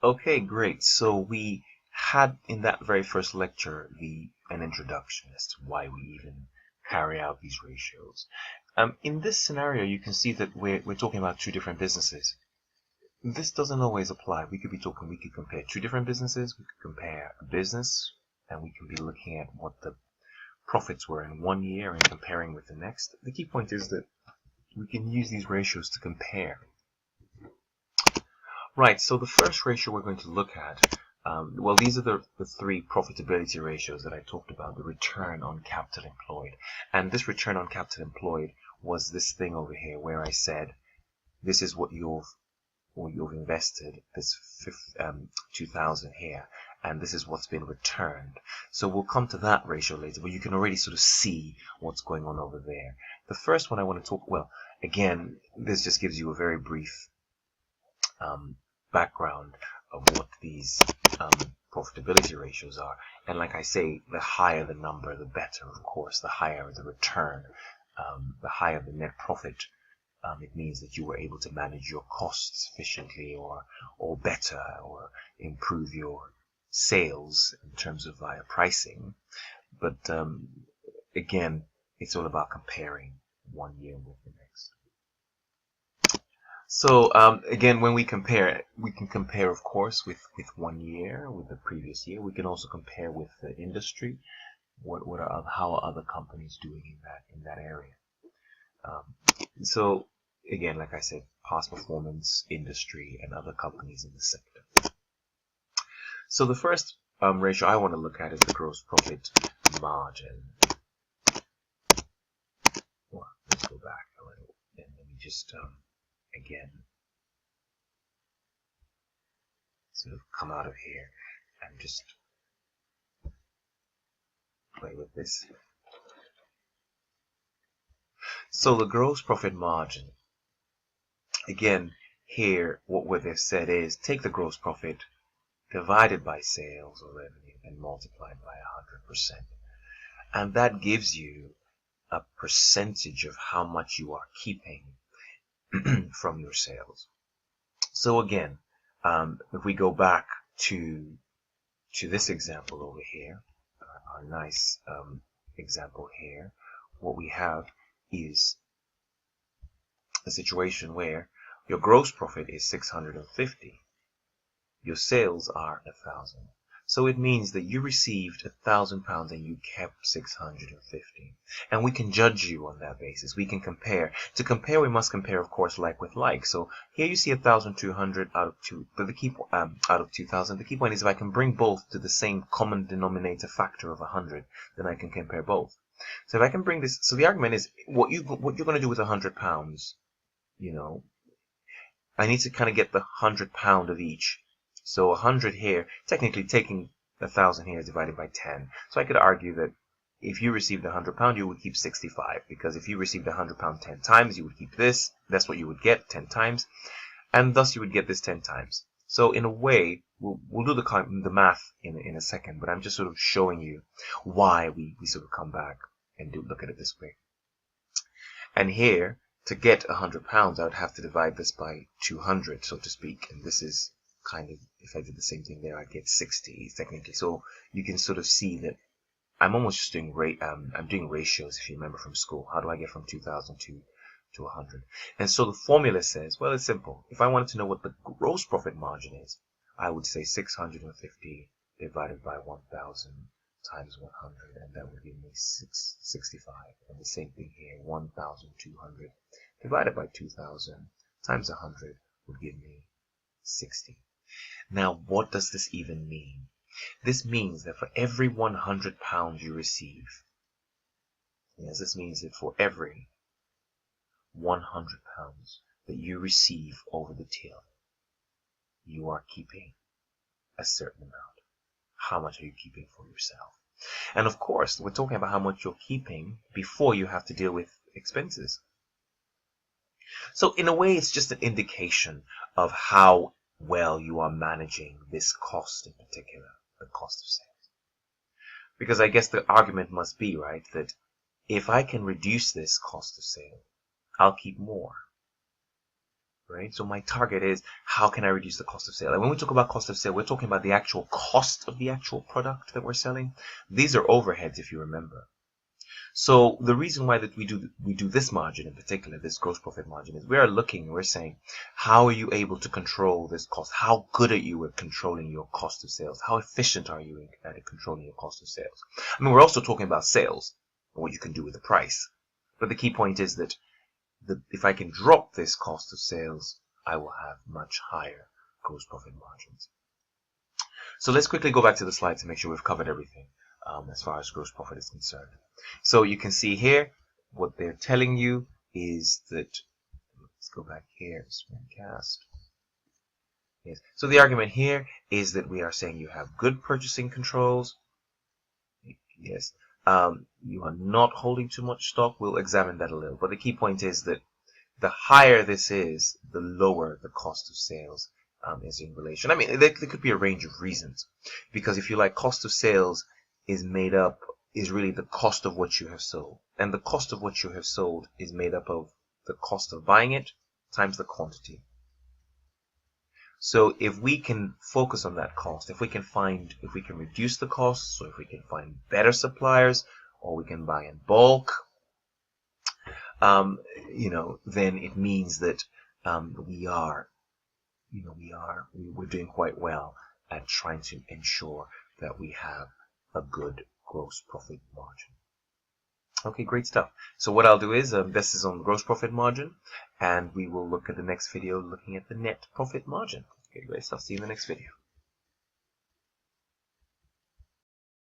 Okay, great. So we had in that very first lecture an introduction as to why we even carry out these ratios. In this scenario, you can see that we're talking about two different businesses. This doesn't always apply. We could compare two different businesses. We could compare a business, and we can be looking at what the profits were in one year and comparing with the next. The key point is that we can use these ratios to compare. Right, so the first ratio we're going to look at, well, these are the three profitability ratios that I talked about, the return on capital employed. And this return on capital employed was this thing over here where I said, this is what you've invested, this 2,000 here, and this is what's been returned. So we'll come to that ratio later, but you can already sort of see what's going on over there. The first one I want to talk, well, again, this just gives you a very brief background of what these profitability ratios are. And like I say, the higher the number, the better, of course. The higher the return, the higher the net profit. It means that you were able to manage your costs efficiently or better, or improve your sales in terms of via pricing. But again, it's all about comparing one year with the next. So again, when we compare, we can compare, of course, with 1 year, with the previous year. We can also compare with the industry. How are other companies doing in that area? So again, like I said, past performance, industry, and other companies in the sector. So the first ratio I want to look at is the gross profit margin. Well, let's go back a little and let me just again sort of come out of here and just play with this. So the gross profit margin, again, here what they've said is take the gross profit divided by sales or revenue and multiplied by 100%. And that gives you a percentage of how much you are keeping from your sales. So again, if we go back to this example over here, our nice example here, what we have is a situation where your gross profit is 650, your sales are 1,000. So it means that you received £1,000 and you kept 650. And we can judge you on that basis. We can compare. To compare, we must compare, of course, like with like. So here you see 1,200 out of 2, but out of 2,000. The key point is if I can bring both to the same common denominator factor of 100, then I can compare both. So if I can bring this, so the argument is what you're going to do with £100, you know, I need to kind of get the £100 of each. So 100 here, technically taking 1,000 here is divided by 10. So I could argue that if you received £100, you would keep 65, because if you received £100 10 times, you would keep this. That's what you would get 10 times, and thus you would get this 10 times. So in a way, we'll do the math in a second, but I'm just sort of showing you why we sort of come back and look at it this way. And here, to get £100, I would have to divide this by 200, so to speak, and this is kind of, if I did the same thing there, I'd get 60 technically. So you can sort of see that I'm almost just doing I'm doing ratios, if you remember from school. How do I get from 2,000 to 100? And so the formula says, well, it's simple. If I wanted to know what the gross profit margin is, I would say 650 divided by 1,000 times 100, and that would give me 65. And the same thing here, 1,200 divided by 2,000 times 100 would give me 60. Now, what does this even mean? This means that for every £100 you receive, yes, this means that for every £100 that you receive over the till, you are keeping a certain amount. How much are you keeping for yourself? And of course, we're talking about how much you're keeping before you have to deal with expenses. So in a way, it's just an indication of how well you are managing this cost in particular, the cost of sales. Because I guess the argument must be, right, that if I can reduce this cost of sale, I'll keep more. right? So my target is, how can I reduce the cost of sale? And when we talk about cost of sale, we're talking about the actual cost of the actual product that we're selling. These are overheads, if you remember. So the reason why that we do this margin in particular, this gross profit margin, is we're saying, how are you able to control this cost? How good are you at controlling your cost of sales? How efficient are you at controlling your cost of sales? I mean, we're also talking about sales and what you can do with the price. But the key point is that if I can drop this cost of sales, I will have much higher gross profit margins. So let's quickly go back to the slide to make sure we've covered everything as far as gross profit is concerned. So you can see here, what they're telling you is that, let's go back here, Screencast. Yes. So the argument here is that we are saying you have good purchasing controls. Yes. You are not holding too much stock. We'll examine that a little. But the key point is that the higher this is, the lower the cost of sales is in relation. I mean, there could be a range of reasons. Because if you like, cost of sales is really the cost of what you have sold. And the cost of what you have sold is made up of the cost of buying it times the quantity. So if we can focus on that cost, if we can reduce the cost, so if we can find better suppliers, or we can buy in bulk, then it means that we're doing quite well at trying to ensure that we have a good gross profit margin. Okay, great stuff. So what I'll do is, this is on the gross profit margin, and we will look at the next video looking at the net profit margin. Okay, great stuff. See you in the next video.